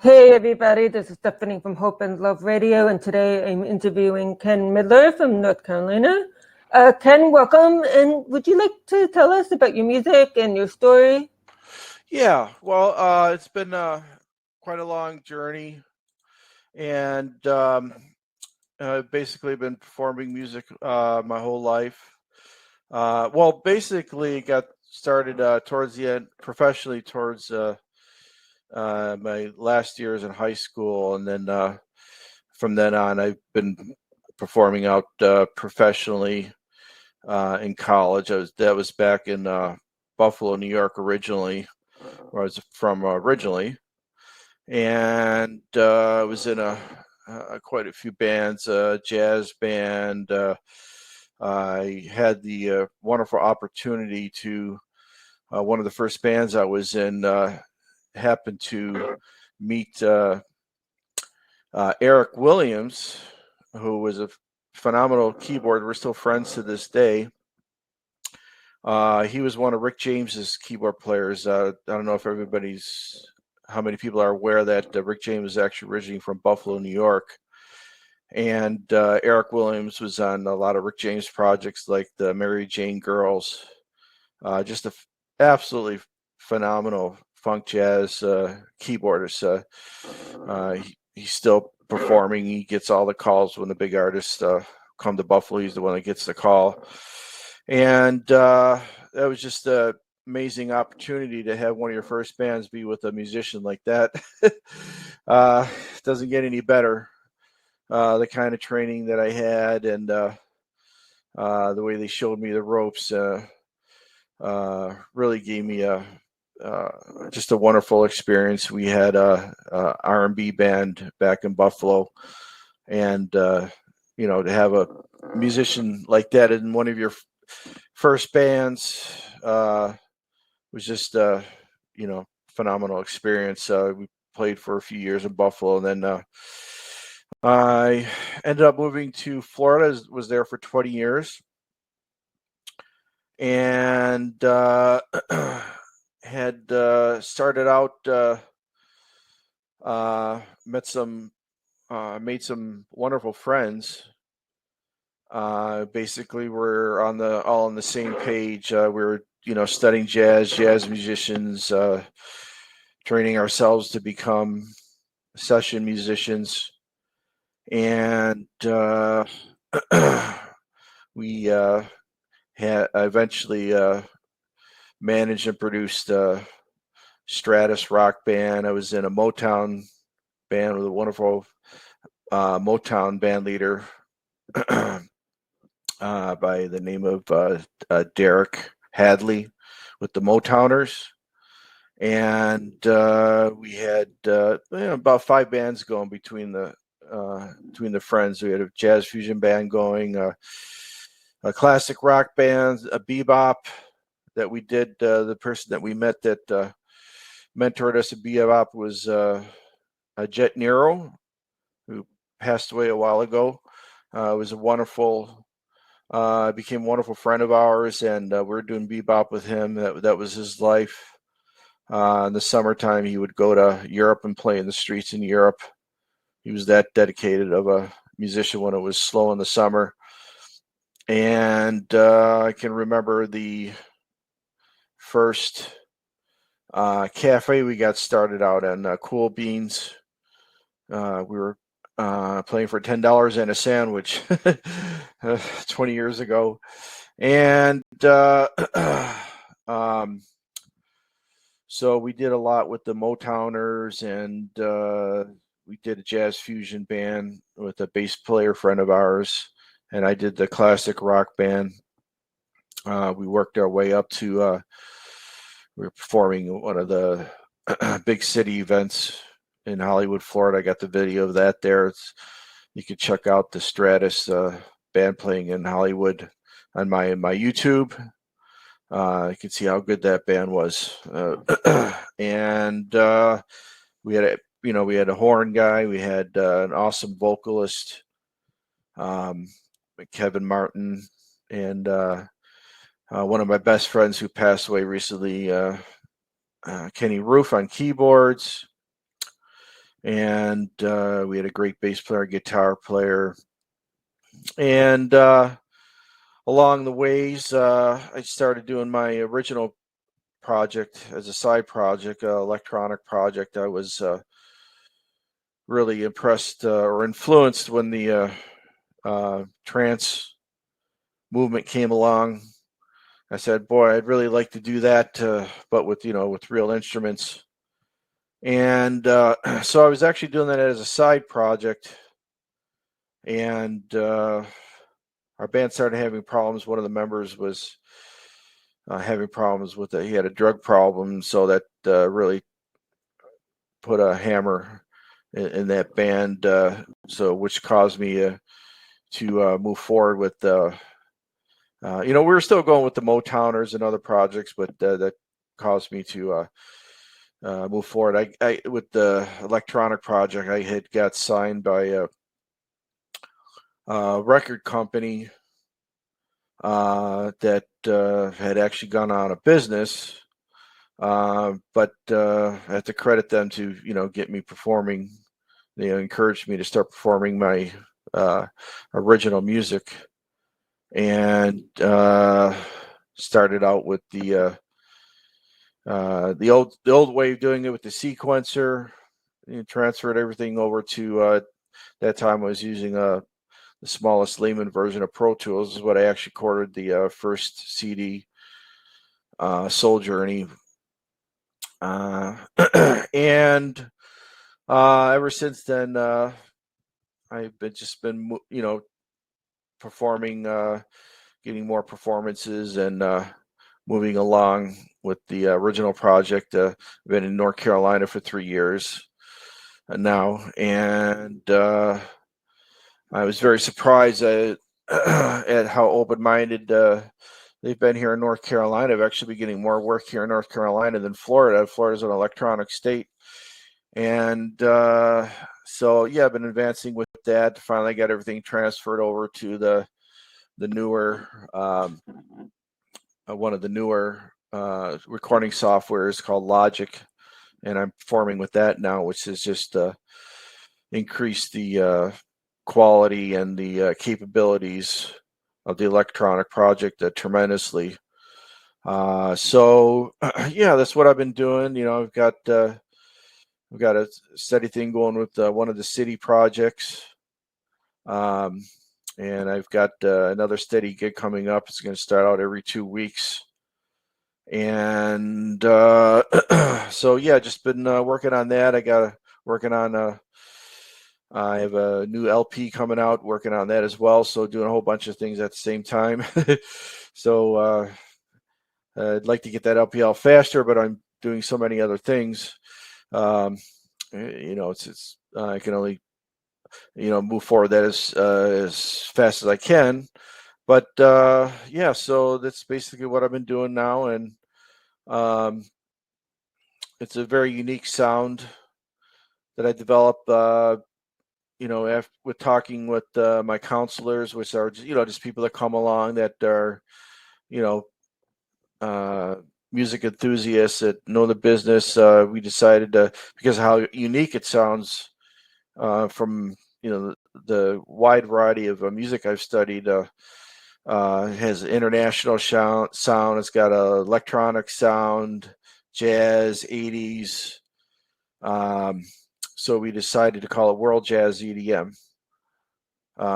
Hey everybody, this is Stephanie from Hope and Love Radio, and today I'm interviewing Ken Midler from North Carolina. Ken, welcome, and would you like to tell us about your music and your story? Yeah, well, it's been quite a long journey, and I've basically been performing music my whole life. Well, basically, got started towards the end professionally towards my last years in high school, and then from then on, I've been performing out professionally in college. That was back in Buffalo, New York, originally, where I was from originally. And I was in quite a few bands, jazz band. I had the wonderful opportunity to one of the first bands I was in happened to meet Eric Williams, who was a phenomenal keyboard. We're still friends to this day. He was one of Rick James's keyboard players. I don't know if how many people are aware that Rick James is actually originally from Buffalo, New York. And Eric Williams was on a lot of Rick James projects like the Mary Jane Girls. Just a absolutely phenomenal funk jazz keyboardist. He's still performing. He gets all the calls when the big artists come to Buffalo. He's the one that gets the call. And that was just an amazing opportunity to have one of your first bands be with a musician like that. Doesn't get any better. The kind of training that I had and the way they showed me the ropes really gave me just a wonderful experience. We had a R&B band back in Buffalo, and to have a musician like that in one of your first bands was just phenomenal experience. We played for a few years in Buffalo, and then I ended up moving to Florida. Was there for 20 years, and had started out. Made some wonderful friends. Basically, we're all on the same page. We were studying jazz musicians, training ourselves to become session musicians, and we had eventually managed and produced Stratus rock band. I was in a Motown band with a wonderful Motown band leader by the name of Derek Hadley with the Motowners. And we had about 5 bands going between the friends. We had a jazz fusion band going, a classic rock band, a bebop that we did. The person that we met that mentored us at bebop was Jet Nero, who passed away a while ago. Was a wonderful, became a wonderful friend of ours, and we were doing bebop with him. That was his life. In the summertime, he would go to Europe and play in the streets in Europe. He was that dedicated of a musician when it was slow in the summer. And I can remember the first cafe we got started out in, Cool Beans. We were playing for $10 and a sandwich 20 years ago. And so we did a lot with the Motowners, and we did a jazz fusion band with a bass player friend of ours, and I did the classic rock band. We worked our way up to we were performing one of the big city events in Hollywood, Florida. I got the video of that there. You can check out the Stratus band playing in Hollywood on my YouTube. You can see how good that band was, and we had a horn guy. We had an awesome vocalist, Kevin Martin, and one of my best friends who passed away recently, Kenny Roof on keyboards. and we had a great bass player, guitar player, and along the ways, I started doing my original project as a side project, electronic project. I was really impressed or influenced when the trance movement came along. I said, "Boy, I'd really like to do that, but with with real instruments." And so I was actually doing that as a side project, and our band started having problems. One of the members was having problems with it. He had a drug problem, so that really put a hammer in that band. So which caused me to move forward with we were still going with the Motowners and other projects, but that caused me to move forward. I with the electronic project, I had got signed by a record company that had actually gone out of business. But I have to credit them to get me performing. They encouraged me to start performing my original music, and started out with the old way of doing it with the sequencer. Transferred everything over to that time I was using the smallest layman version of Pro Tools. This is what I actually recorded the first CD, Soul Journey. And ever since then, I've been performing, getting more performances, and moving along with the original project. I've been in North Carolina for 3 years now, and I was very surprised at at how open-minded they've been here in North Carolina. I've actually been getting more work here in North Carolina than Florida. Florida's an electronic state. And so, yeah, I've been advancing with that. Finally got everything transferred over to the newer, one of the newer recording softwares called Logic. And I'm performing with that now, which has just increased the quality and the capabilities of the electronic project tremendously. So yeah, that's what I've been doing. I've got a steady thing going with one of the city projects, and I've got another steady gig coming up. It's going to start out every 2 weeks, and so yeah, just been working on that. Working on I have a new LP coming out, working on that as well. So doing a whole bunch of things at the same time. So I'd like to get that LP out faster, but I'm doing so many other things. It's I can only move forward that as fast as I can. But yeah, so that's basically what I've been doing now, and it's a very unique sound that I developed. After with talking with my counselors, which are just people that come along that are music enthusiasts that know the business. We decided to, because of how unique it sounds, from the wide variety of music I've studied. It has international sound. It's got a electronic sound, jazz, 80s. So we decided to call it World Jazz EDM.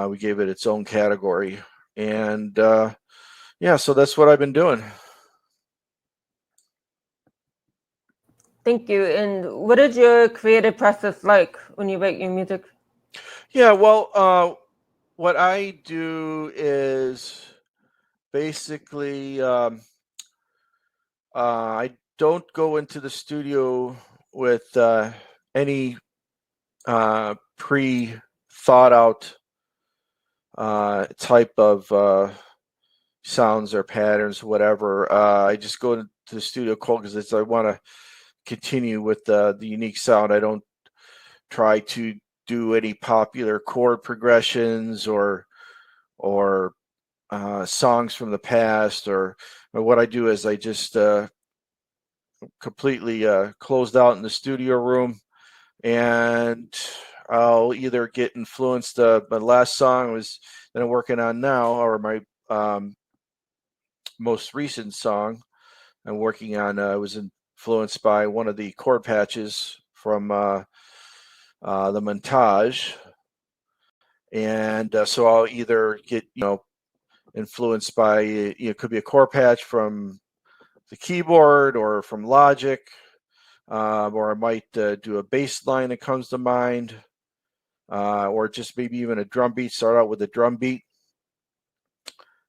We gave it its own category, and yeah, so that's what I've been doing. Thank you. And what is your creative process like when you write your music? Yeah, well, what I do is basically I don't go into the studio with any pre-thought out type of sounds or patterns, whatever. I just go to the studio cold because I want to continue with the unique sound. I don't try to do any popular chord progressions or songs from the past, or what I do is I just completely closed out in the studio room, and I'll either get influenced. My last song that I'm working on now, or my most recent song I'm working on, was influenced by one of the chord patches from the montage, and so I'll either get influenced by it could be a chord patch from the keyboard or from Logic, or I might do a bass line that comes to mind, or just maybe even a drum beat. Start out with a drum beat,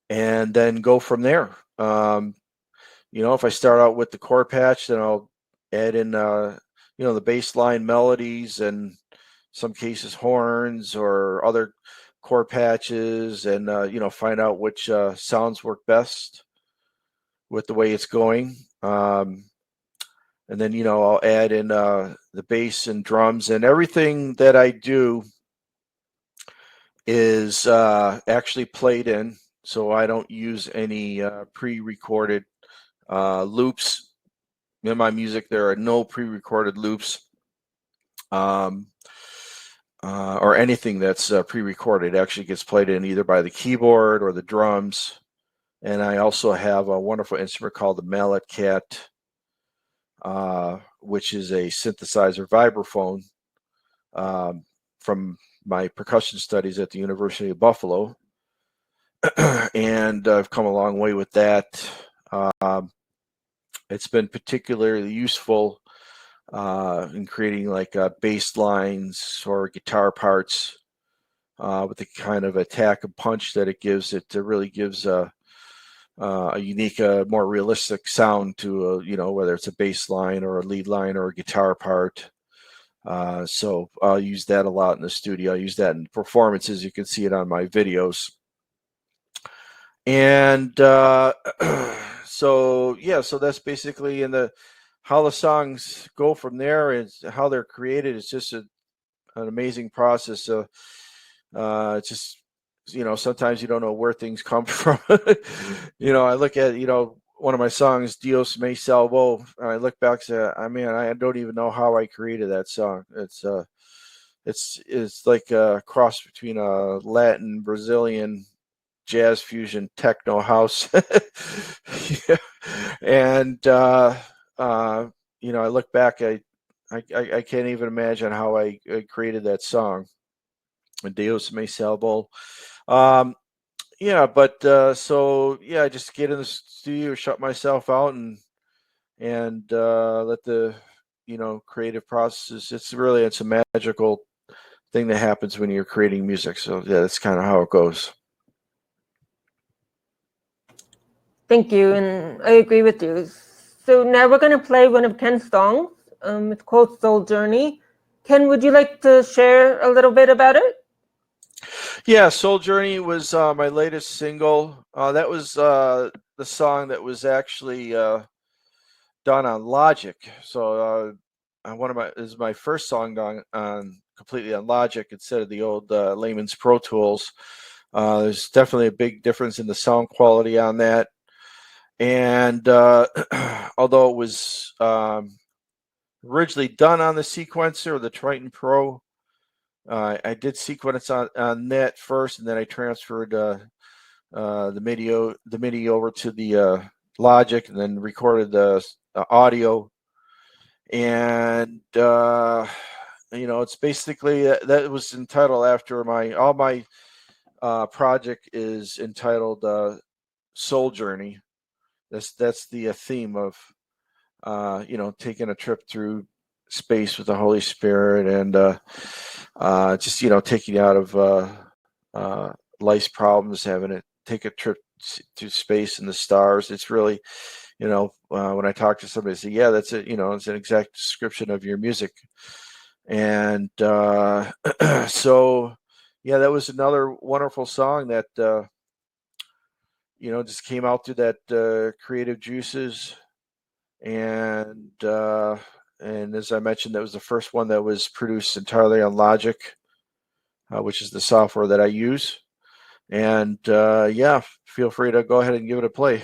and then go from there. If I start out with the chord patch, then I'll add in the bass line melodies, and some cases horns or other chord patches, and find out which sounds work best with the way it's going. And then I'll add in the bass and drums, and everything that I do is actually played in, so I don't use any pre-recorded loops in my music. There are no pre-recorded loops, or anything that's pre-recorded. It actually gets played in either by the keyboard or the drums. And I also have a wonderful instrument called the Mallet Cat, which is a synthesizer vibraphone, from my percussion studies at the University of Buffalo. And I've come a long way with that. It's been particularly useful in creating like bass lines or guitar parts, with the kind of attack and punch that it gives. It really gives a unique, more realistic sound to whether it's a bass line or a lead line or a guitar part. So I'll use that a lot in the studio. I use that in performances. You can see it on my videos. And so that's basically how the songs go from there, and how they're created. It's just an amazing process. It's just sometimes you don't know where things come from. I look at one of my songs, Dios Me Salvo, and I look back and say, I don't even know how I created that song. It's like a cross between a Latin, Brazilian, jazz fusion, techno house. Yeah. And I look back, I can't even imagine how I created that song, Deus Me Salvo. I just get in the studio, shut myself out, and let the creative processes. It's a magical thing that happens when you're creating music. So yeah, that's kind of how it goes. Thank you, and I agree with you. So now we're going to play one of Ken's songs. It's called Soul Journey. Ken, would you like to share a little bit about it? Yeah, Soul Journey was my latest single. That was the song that was actually done on Logic. So is my first song done completely on Logic instead of the old layman's Pro Tools. There's definitely a big difference in the sound quality on that. And although it was originally done on the sequencer or the Triton Pro, I did sequence on that first, and then I transferred the MIDI over to the Logic, and then recorded the audio. And it's basically that was entitled after my project is entitled Soul Journey. That's the theme of taking a trip through space with the Holy Spirit, and just taking out of life's problems, having it take a trip through space and the stars. It's really, when I talk to somebody, I say, yeah, that's it. It's an exact description of your music. And so yeah, that was another wonderful song that just came out through that creative juices. And as I mentioned, that was the first one that was produced entirely on Logic, which is the software that I use. And feel free to go ahead and give it a play.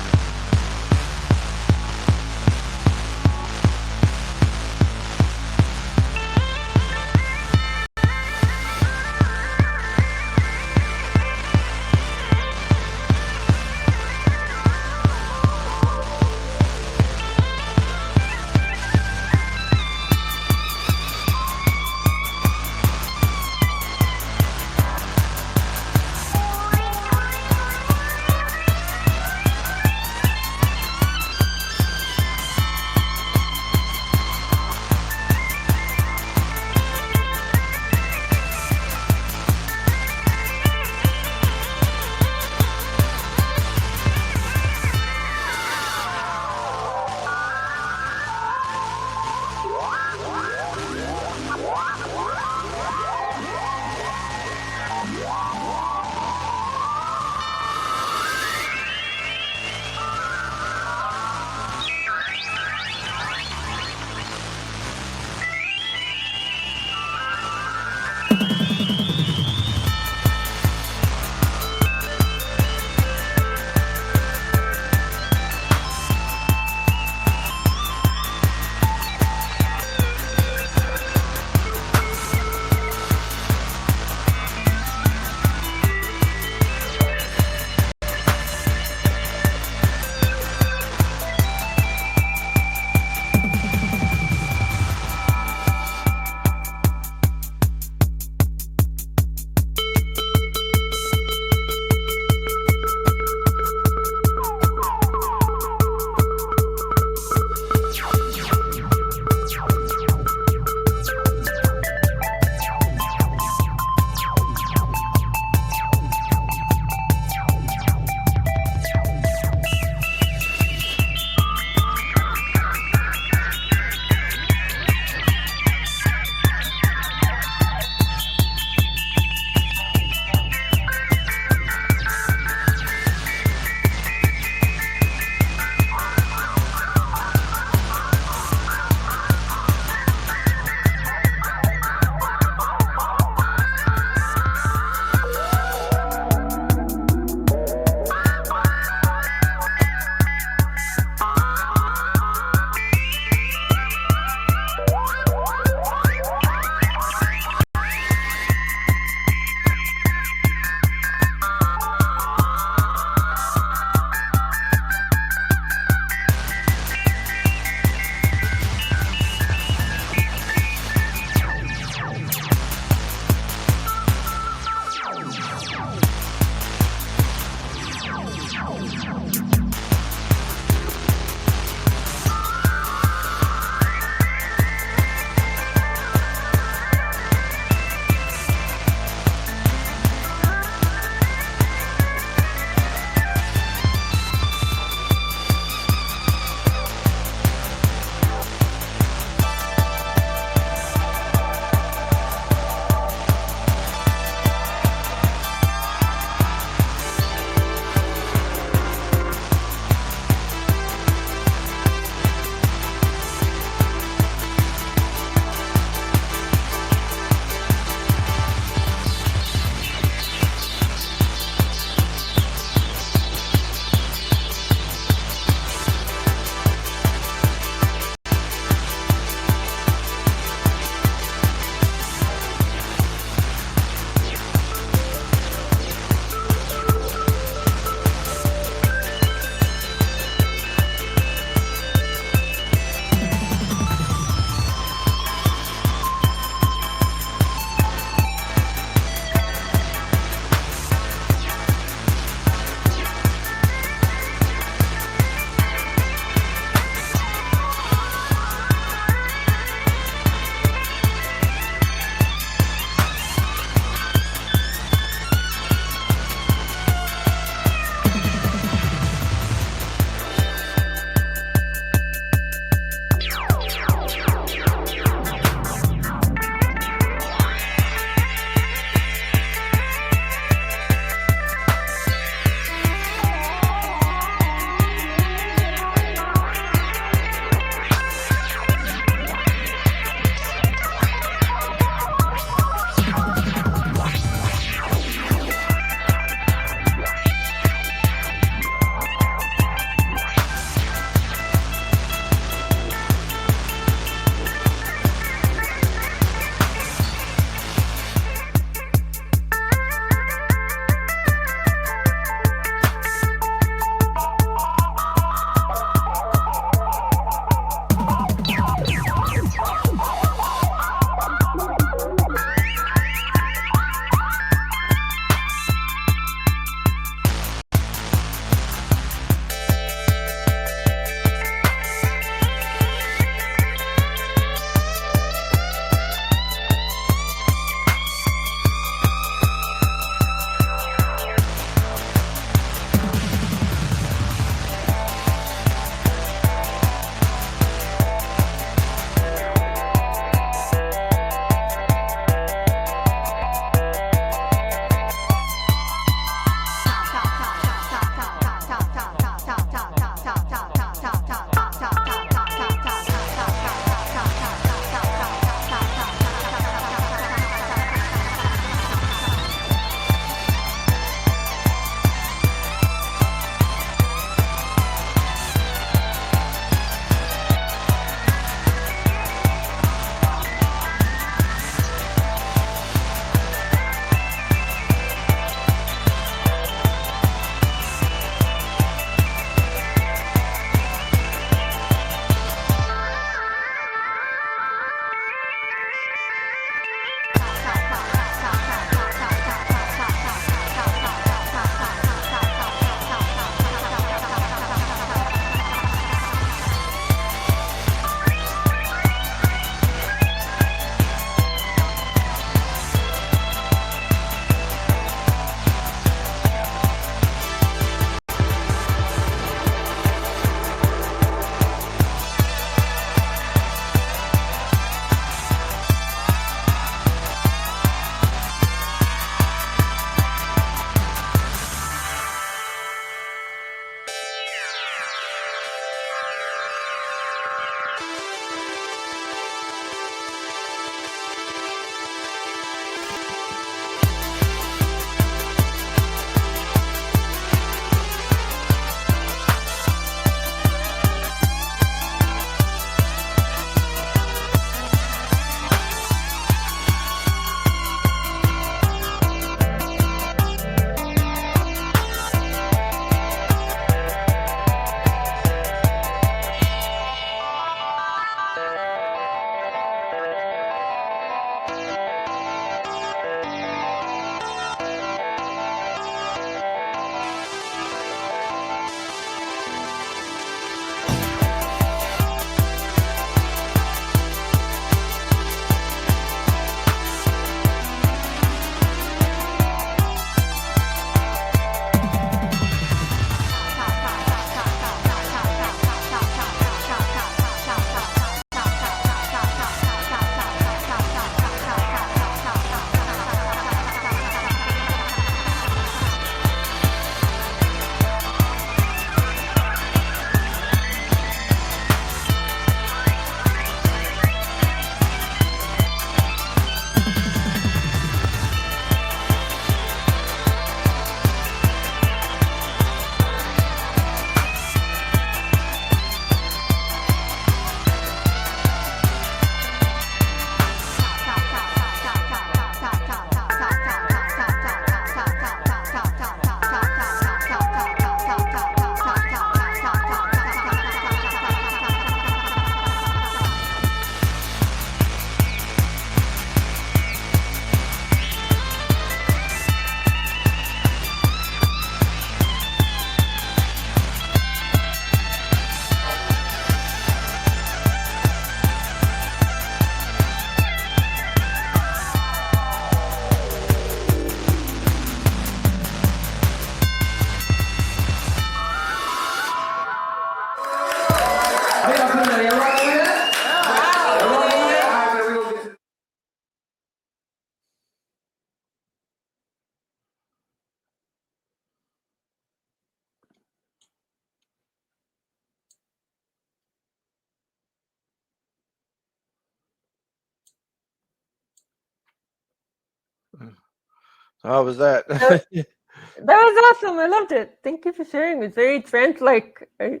How was that? That, that was awesome. I loved it. Thank you for sharing. It was very trance-like. I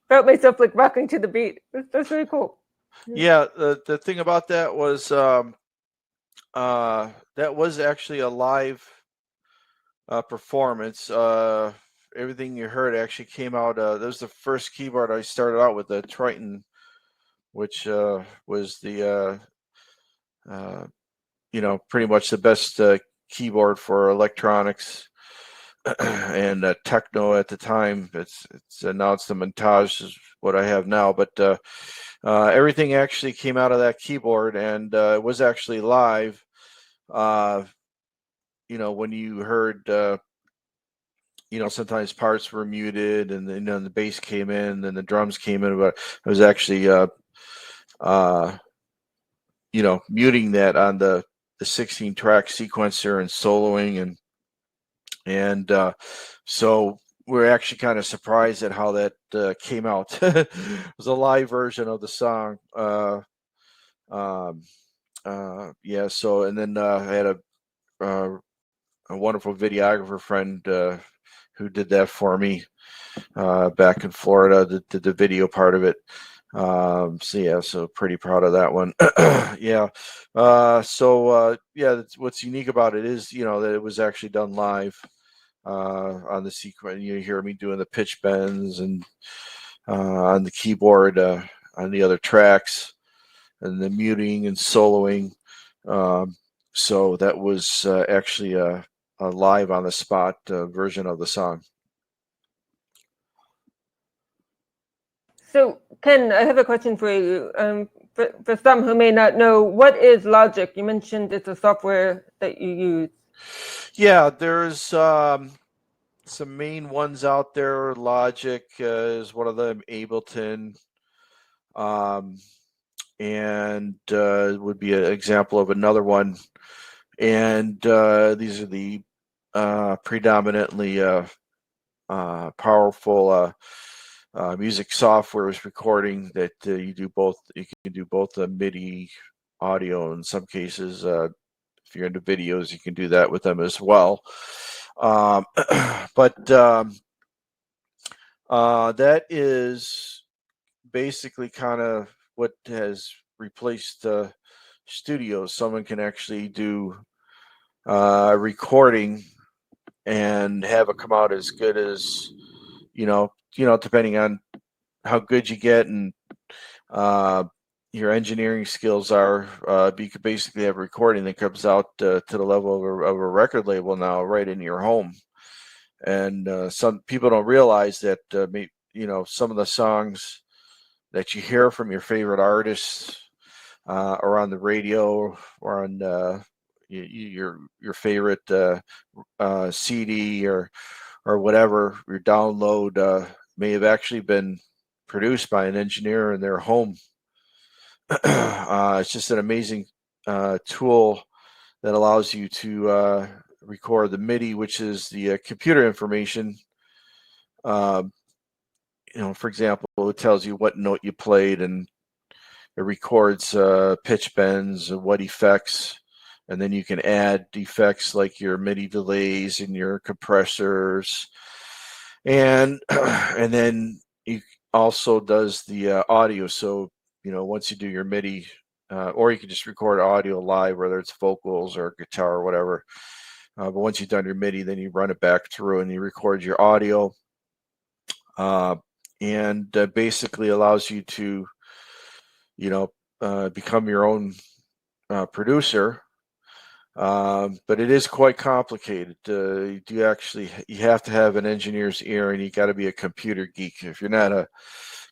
felt myself like rocking to the beat. That's really cool. Yeah, the thing about that was actually a live performance. Everything you heard actually came out. That was the first keyboard I started out with, the Triton, which was the pretty much the best keyboard for electronics and techno at the time. It's now it's the Montage is what I have now, but everything actually came out of that keyboard, and it was actually live. When you heard, sometimes parts were muted, and then the bass came in, and the drums came in, but it was actually, muting that on the 16 track sequencer and soloing, and so we're actually kind of surprised at how that came out. It was a live version of the song. Yeah. So, and then I had a wonderful videographer friend who did that for me back in Florida, did the video part of it. So pretty proud of that one. Yeah. That's what's unique about it is, that it was actually done live on the sequence. You hear me doing the pitch bends and on the keyboard on the other tracks, and the muting and soloing. So that was actually a live on the spot version of the song. So, Ken, I have a question for you. For some who may not know, what is Logic? You mentioned it's a software that you use. Yeah, there's some main ones out there. Logic is one of them. Ableton, and would be an example of another one. And these are the predominantly powerful music softwares recording that you do both. You can do both the MIDI audio in some cases. If you're into videos, you can do that with them as well. But that is basically kind of what has replaced studios. Someone can actually do recording and have it come out as good as depending on how good you get and your engineering skills are. You could basically have a recording that comes out to the level of a record label now, right in your home. And some people don't realize that some of the songs that you hear from your favorite artists or on the radio or on your favorite CD or whatever your download may have actually been produced by an engineer in their home. It's just an amazing tool that allows you to record the MIDI, which is the computer information. For example, it tells you what note you played, and it records pitch bends and what effects, and then you can add effects like your MIDI delays and your compressors, and and then it also does the audio. So once you do your MIDI, or you can just record audio live, whether it's vocals or guitar or whatever. But once you've done your MIDI, then you run it back through and you record your audio, and basically allows you to become your own producer. But it is quite complicated. You have to have an engineer's ear, and you got to be a computer geek. If you're not a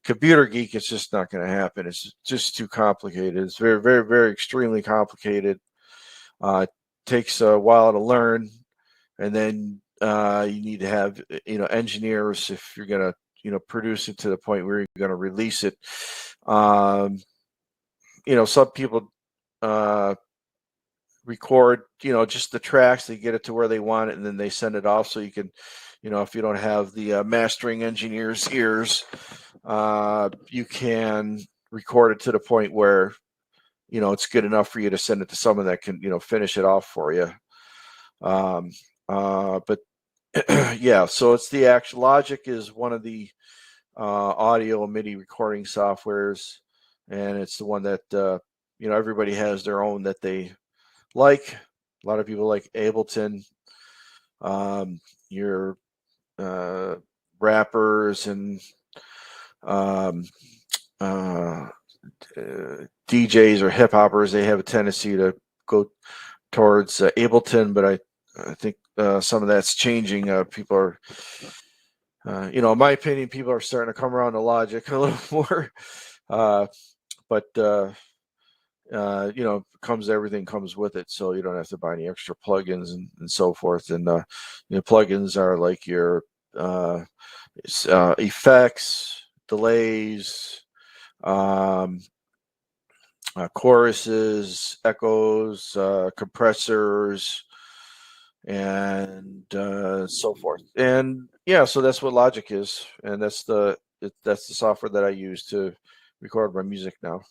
computer geek, it's just not going to happen. It's just too complicated. It's very, very, very extremely complicated. Takes a while to learn, and then you need to have engineers if you're going to produce it to the point where you're going to release it. Some people record just the tracks, they get it to where they want it, and then they send it off. So you can if you don't have the mastering engineer's ears, you can record it to the point where it's good enough for you to send it to someone that can finish it off for you. But yeah, so it's the actual Logic is one of the audio MIDI recording softwares, and it's the one that everybody has their own that they like. A lot of people like Ableton. Your rappers and um, DJs or hip hoppers, they have a tendency to go towards Ableton, but I think some of that's changing. People are, in my opinion, people are starting to come around to Logic a little more. But everything comes with it, so you don't have to buy any extra plugins and so forth. And plugins are like your effects, delays, choruses, echoes, compressors, and so forth. And yeah, so that's what Logic is, and that's the software that I use to record my music now.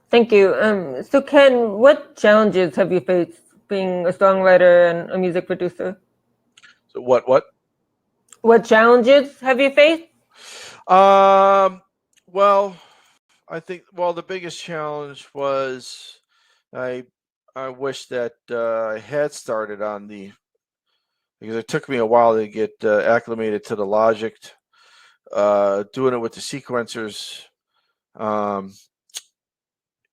Thank you. So Ken, what challenges have you faced being a songwriter and a music producer? So what? What challenges have you faced? Well, I think the biggest challenge was I wish that I had started because it took me a while to get acclimated to the Logic. Doing it with the sequencers,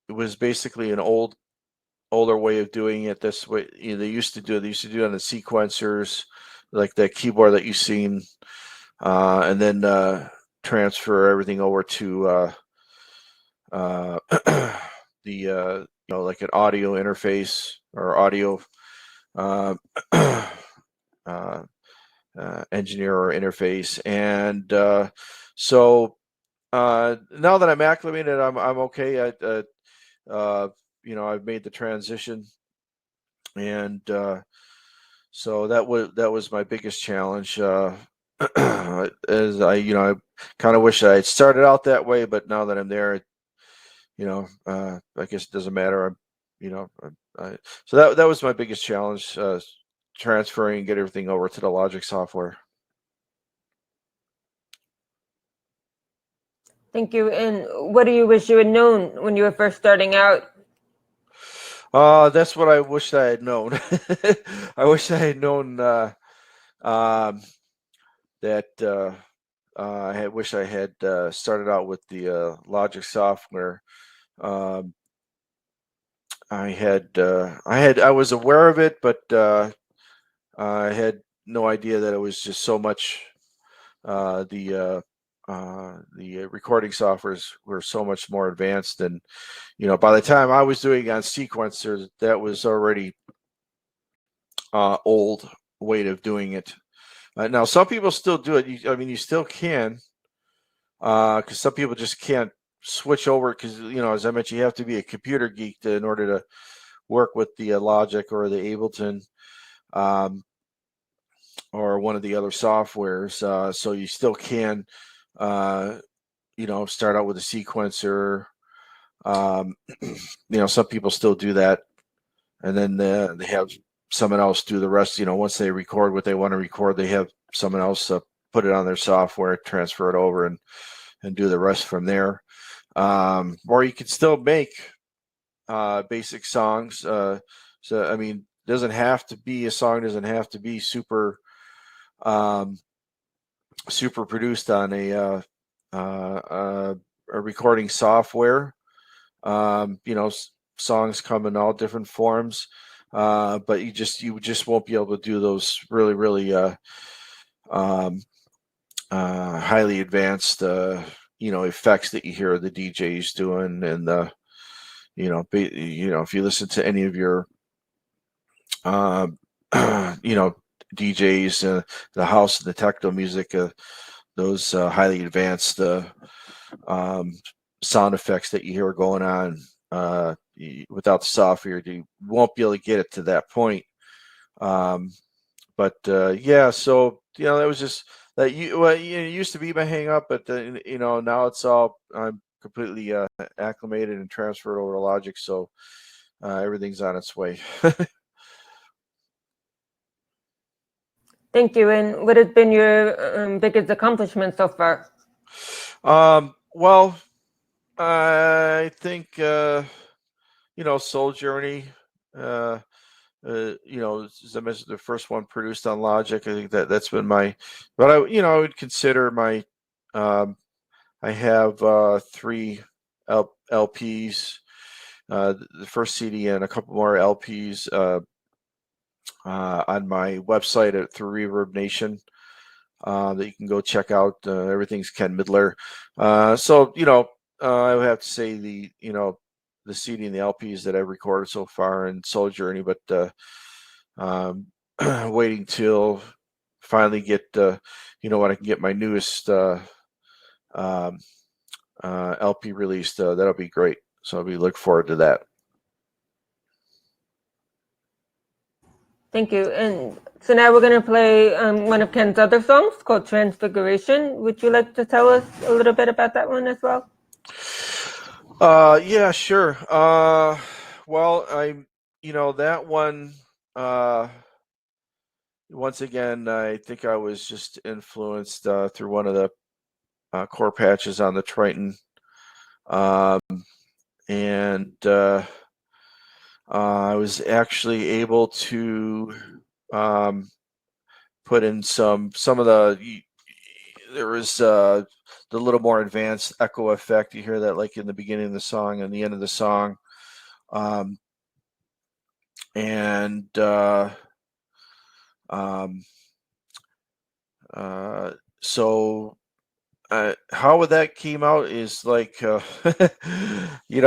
it was basically an older way of doing it. This way, they used to do it on the sequencers, like the keyboard that you've seen, and then transfer everything over to the like an audio interface or audio engineer or interface. And so now that I'm acclimated, I'm okay. I've made the transition, and so that was my biggest challenge. As I kind of wish I had started out that way, but now that I'm there, I guess it doesn't matter. So that was my biggest challenge, transferring and get everything over to the Logic software. Thank you. And what do you wish you had known when you were first starting out? That's what I wish I had known. I wish I had known that I wish I had started out with the Logic software. I was aware of it, but I had no idea that it was just so much. The recording softwares were so much more advanced, and by the time I was doing it on sequencers, that was already old way of doing it. Now some people still do it. You still can, because some people just can't switch over, because as I mentioned, you have to be a computer geek in order to work with the Logic or the Ableton, or one of the other softwares. So you still can start out with a sequencer. Some people still do that, and then they have someone else do the rest. Once they record what they want to record, they have someone else put it on their software, transfer it over, and do the rest from there. Or you can still make basic songs. So I mean, doesn't have to be a song. Doesn't have to be super produced on a recording software. Songs come in all different forms, but you just won't be able to do those really highly advanced effects that you hear the DJs doing. And if you listen to any of your DJs, the house and the techno music, those highly advanced sound effects that you hear going on, without the software, you won't be able to get it to that point. But yeah, so that was just that. It used to be my hang up, but now it's all, I'm completely acclimated and transferred over to Logic, so everything's on its way. Thank you. And what has been your biggest accomplishment so far? Well, I think Soul Journey. As I mentioned, the first one produced on Logic. I think that's been but I would consider my. I have 3 LPs, the first CD and a couple more LPs on my website through Reverb Nation that you can go check out. Everything's Ken Midler. I would have to say the CD and the LPs that I've recorded so far in Soul Journey, but waiting till finally get when I can get my newest LP released. That'll be great. So we look forward to that. Thank you. And so now we're going to play one of Ken's other songs called Transfiguration. Would you like to tell us a little bit about that one as well? Yeah, sure. Well, that one, once again, I think I was just influenced through one of the core patches on the Triton. And I was actually able to put in some of there was the little more advanced echo effect. You hear that like in the beginning of the song and the end of the song. So how that came out is like I when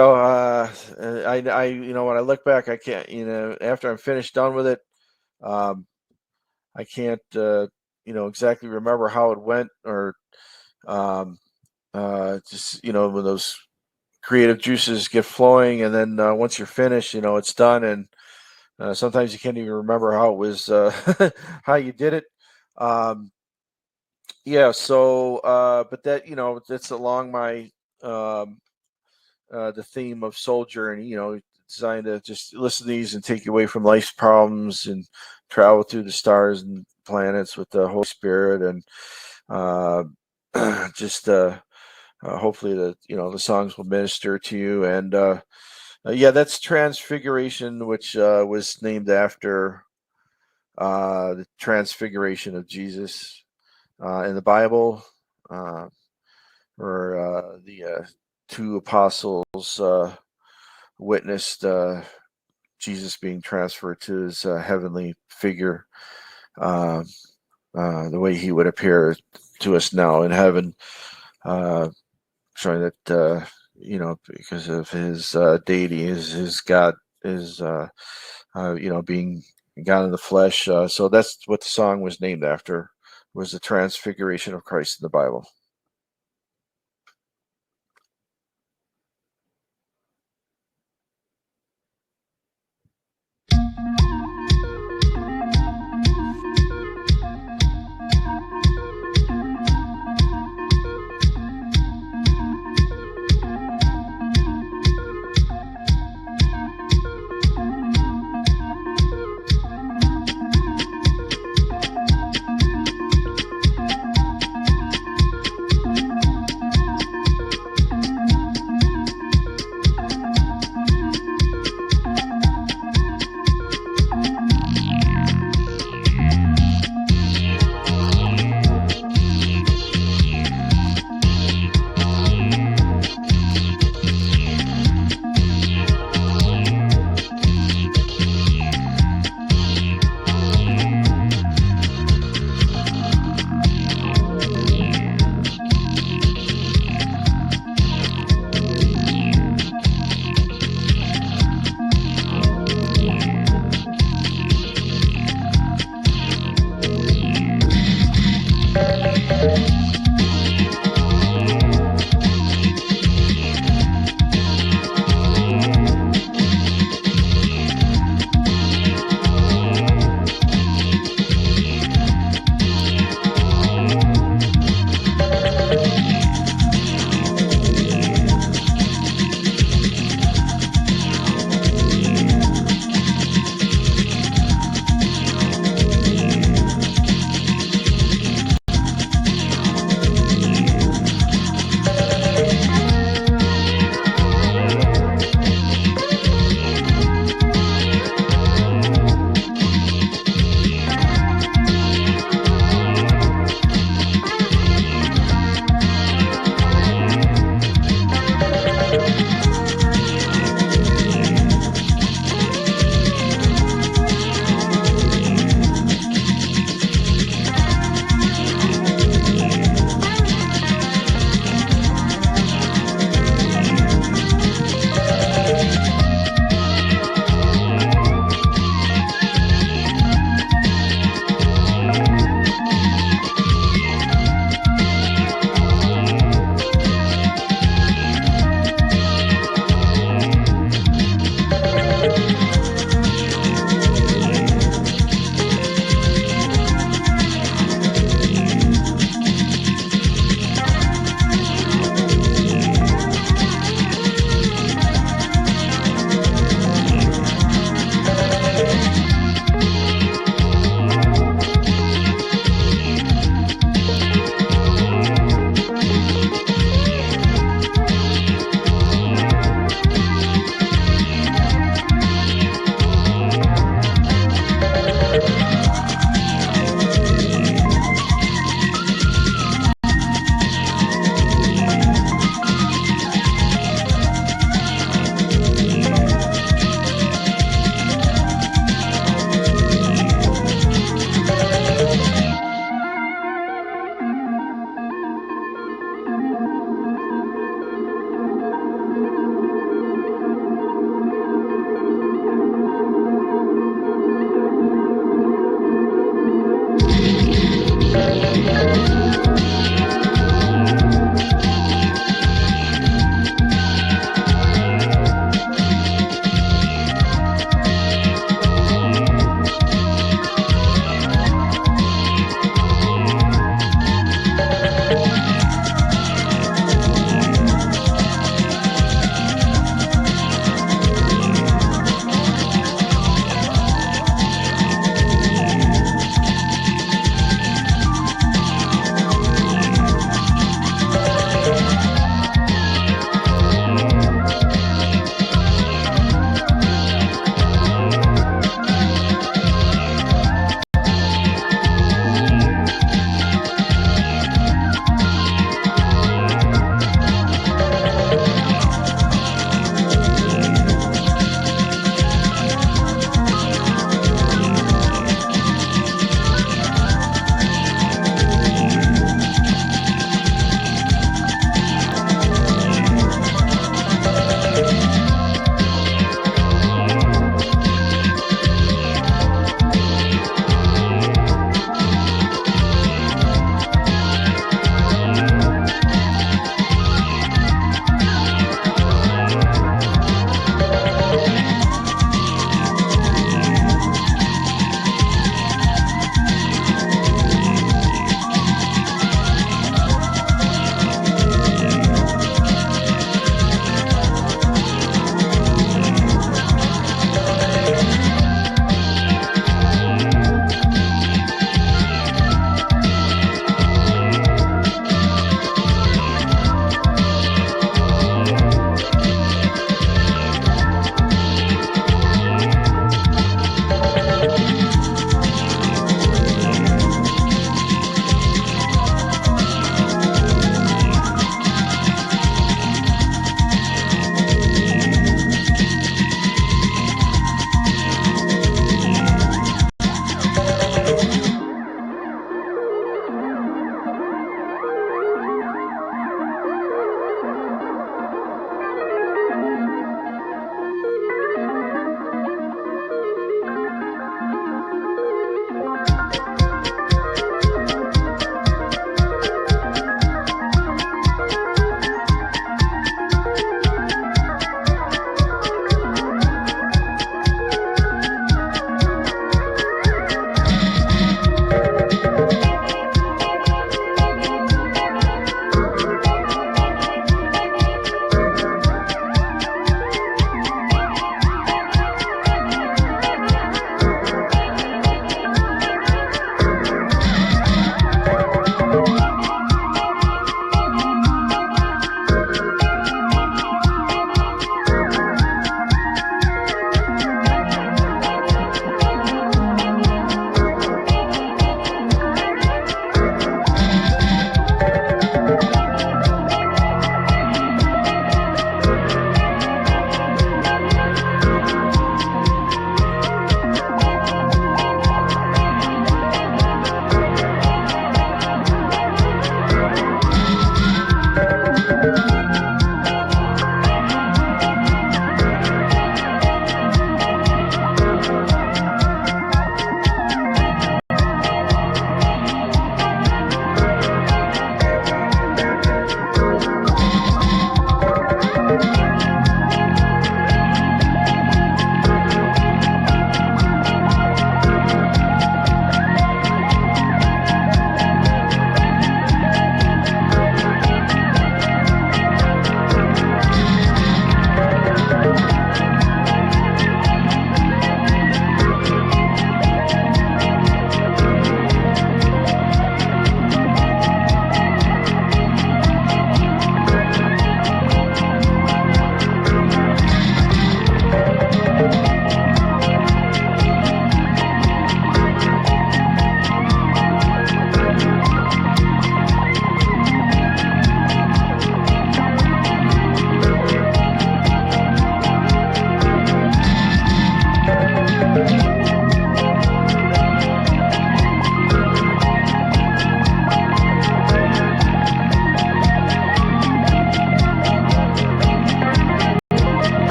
I look back, I can't after I'm finished done with it, I can't exactly remember how it went, or just when those creative juices get flowing, and then once you're finished, it's done, and sometimes you can't even remember how it was how you did it. Yeah, so but that that's along my the theme of Soul Journey, designed to just listen to these and take you away from life's problems and travel through the stars and planets with the Holy Spirit, and just hopefully the songs will minister to you. And yeah, that's Transfiguration, which was named after the transfiguration of Jesus in the Bible, where the 2 apostles witnessed Jesus being transferred to his heavenly figure, the way he would appear to us now in heaven, showing that because of his deity, his God is being God in the flesh. So that's what the song was named after, was the transfiguration of Christ in the Bible.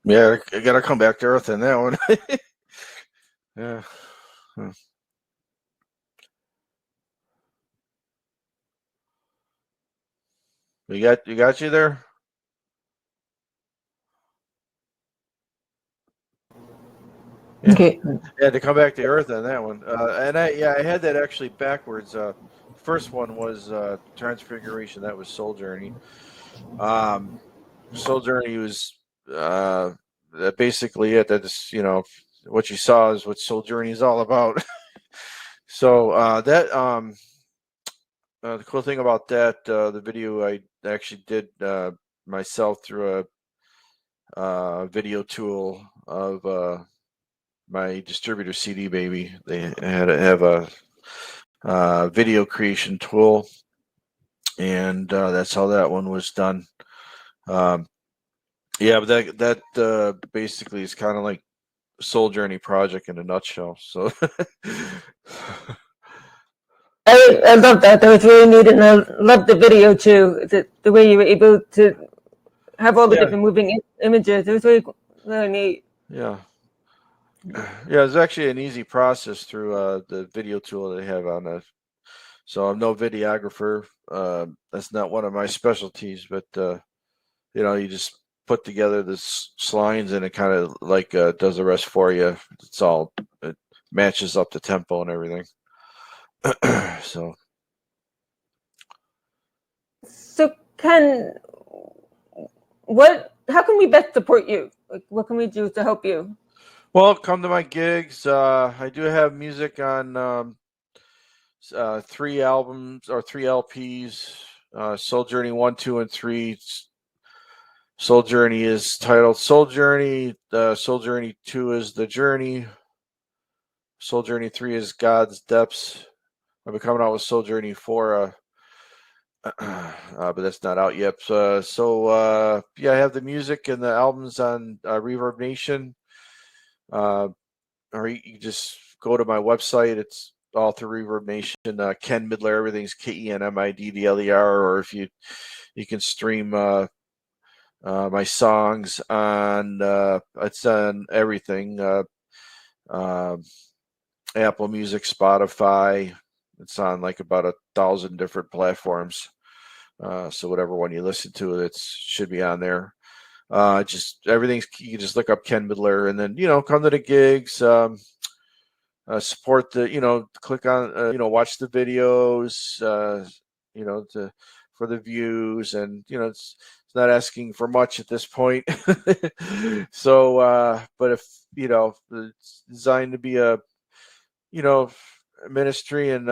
Yeah, I gotta come back to earth in that one. Yeah. You got you there? Yeah. Okay. Yeah, to come back to earth on that one. And I had that actually backwards. First one was Transfiguration. That was Soul Journey. Soul Journey was basically it. That's what you saw is what Soul Journey is all about. So the cool thing about that, the video I actually did myself through a video tool of my distributor CD Baby. They had to have a video creation tool, and that's how that one was done. Yeah, but that basically is kind of like Soul Journey project in a nutshell. So I love that. That was really neat, and I love the video too. The way you were able to have all the yeah, different moving images. It was really neat. yeah, yeah. It's actually an easy process through the video tool they have on it. So I'm no videographer. That's not one of my specialties, but you just put together the lines and it kind of like does the rest for you. It matches up the tempo and everything. So Ken, how can we best support you? Like, what can we do to help you? well, come to my gigs. I do have music on 3 albums or 3 LPs. Soul Journey 1, 2, and 3. Soul Journey is titled Soul Journey. Soul Journey 2 is The Journey. Soul Journey 3 is God's Depths. I'll be coming out with Soul Journey 4, but that's not out yet. Yeah, I have the music and the albums on Reverb Nation. Or you can just go to my website. It's all through Reverb Nation. Ken Midler, everything's KenMiddler. Or if you can stream my songs on it's on everything. Apple Music, Spotify. It's on like about 1,000 different platforms. So whatever one you listen to, it should be on there. Just everything's, you can just look up Ken Midler and then come to the gigs. Support click on watch the videos. For the views, and it's not asking for much at this point. So, but if it's designed to be a ministry and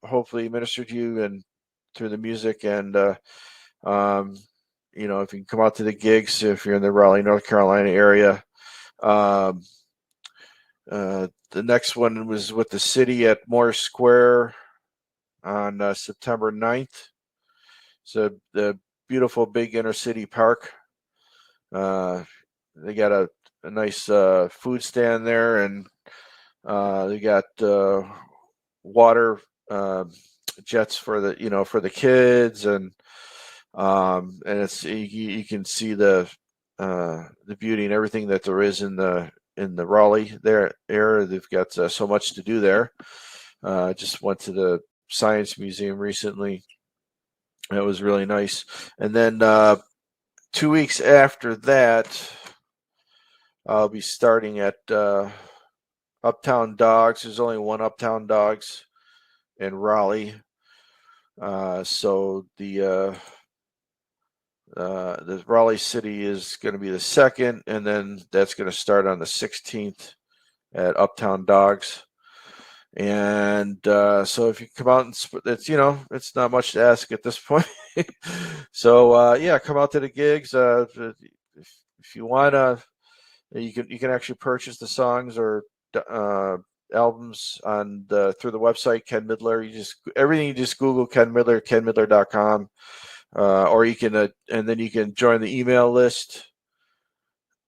hopefully minister to you and through the music, and if you can come out to the gigs if you're in the Raleigh, North Carolina area. The next one was with the city at Morris Square on September 9th. So the beautiful big inner city park. They got a nice food stand there, and they got water jets for the kids, and it's you can see the beauty and everything that there is in the Raleigh area. They've got so much to do there. Just went to the Science Museum recently. That was really nice. And then 2 weeks after that, I'll be starting at Uptown Dogs. There's only one Uptown Dogs in Raleigh. So the Raleigh City is going to be the second, and then that's going to start on the 16th at Uptown Dogs. And so if you come out and it's it's not much to ask at this point. So yeah, come out to the gigs. If you want you can actually purchase the songs or albums on through the website Ken Midler. You just Google Ken Midler, KenMidler.com, or you can and then you can join the email list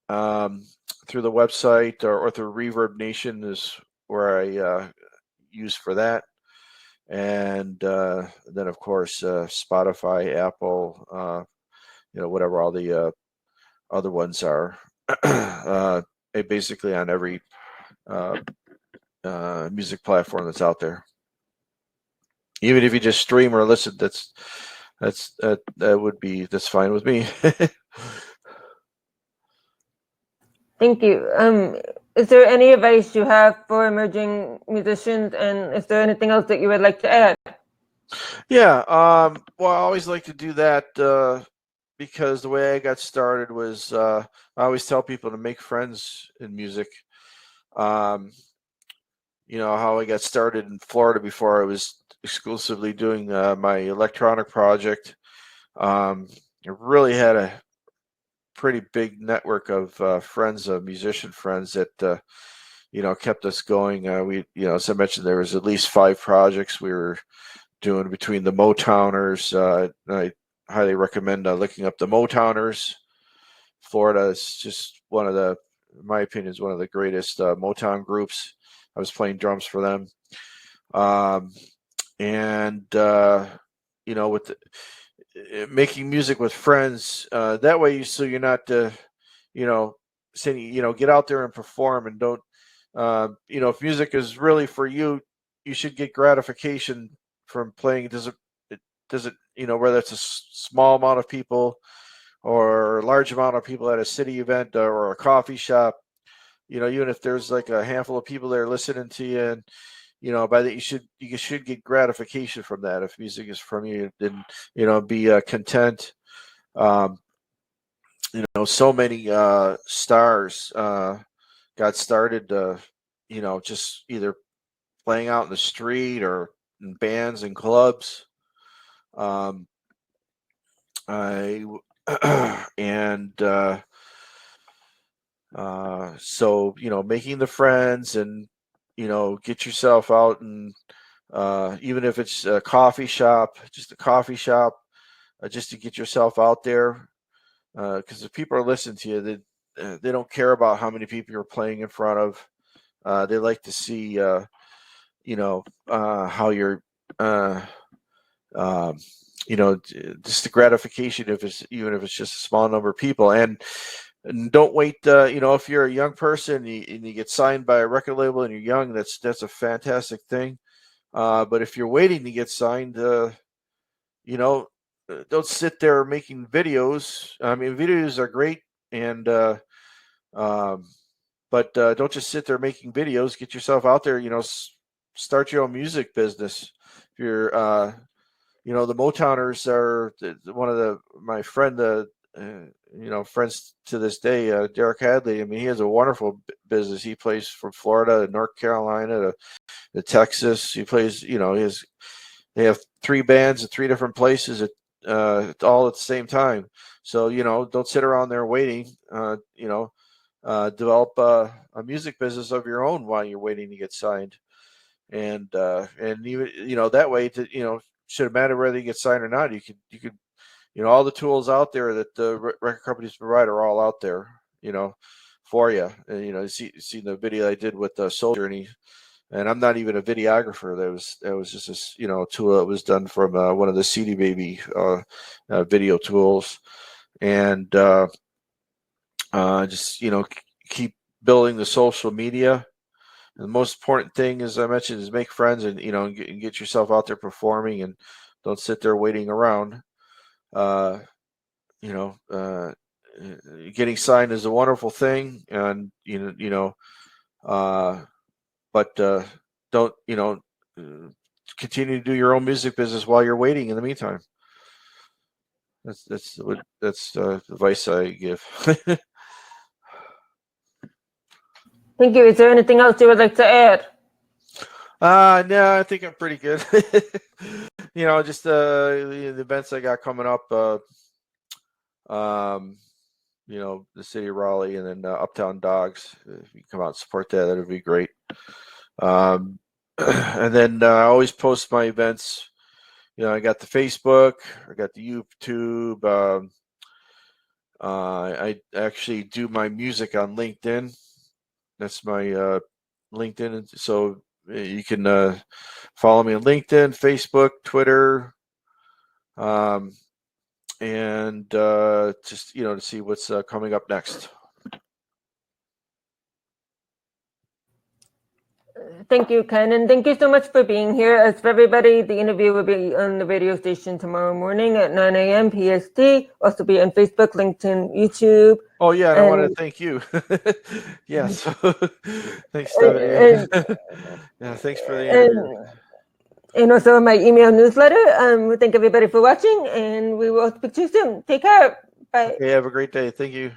through the website or through Reverb Nation is where I use for that. And then of course Spotify, Apple, whatever all the other ones are. Basically on every music platform that's out there. Even if you just stream or listen, that's fine with me. Thank you. Is there any advice you have for emerging musicians, and is there anything else that you would like to add? Yeah, well, I always like to do that because the way I got started was I always tell people to make friends in music. How I got started in Florida before I was exclusively doing my electronic project. I really had a pretty big network of friends, musician friends that kept us going. As I mentioned, there was at least 5 projects we were doing between the Motowners. I highly recommend looking up the Motowners. Florida is just in my opinion, is one of the greatest Motown groups. I was playing drums for them. With making music with friends, that way you're not, saying, get out there and perform and don't, if music is really for you, you should get gratification from playing. Does it, whether it's a small amount of people or a large amount of people at a city event or a coffee shop, even if there's like a handful of people there listening to you, and by that you should get gratification from that. If music is from you, then be content. So many stars got started, just either playing out in the street or in bands and clubs. So making the friends and get yourself out, and even if it's a coffee shop, just just to get yourself out there, because if people are listening to you, they don't care about how many people you're playing in front of. They like to see how you're just the gratification, even if it's just a small number of people. And don't wait. If you're a young person and you get signed by a record label and you're young, that's a fantastic thing. But if you're waiting to get signed, don't sit there making videos. I mean, videos are great, and but don't just sit there making videos. Get yourself out there. Start your own music business. If you're, the Motowners are one of my friend. Friends to this day, Derek Hadley. I mean, he has a wonderful business. He plays from Florida to North Carolina to Texas. He plays, they have 3 bands at 3 different places all at the same time. So, don't sit around there waiting, develop a music business of your own while you're waiting to get signed. And even, that way should it matter whether you get signed or not, you could, all the tools out there that the record companies provide are all out there, for you. And, you see the video I did with Soul Journey, and I'm not even a videographer. That was just a tool that was done from one of the CD Baby video tools, and just keep building the social media. And the most important thing, as I mentioned, is make friends and and get yourself out there performing, and don't sit there waiting around. Getting signed is a wonderful thing, and but don't continue to do your own music business while you're waiting in the meantime. That's the advice I give. Thank you. Is there anything else you would like to add? No, I think I'm pretty good. Just the events I got coming up. The city of Raleigh, and then Uptown Dogs. If you come out and support that, that'd be great. And then I always post my events. I got the Facebook, I got the YouTube. I actually do my music on LinkedIn. That's my LinkedIn. So you can follow me on LinkedIn, Facebook, Twitter, and just to see what's coming up next. Thank you, Ken, and thank you so much for being here. As for everybody, the interview will be on the radio station tomorrow morning at 9 a.m. PST. Also be on Facebook, LinkedIn, YouTube. Oh yeah, and I want to thank you. Yeah, so thanks, Stephanie. Yeah, thanks for the interview. And also my email newsletter. We thank everybody for watching, and we will speak to you soon. Take care. Bye. Okay, have a great day. Thank you.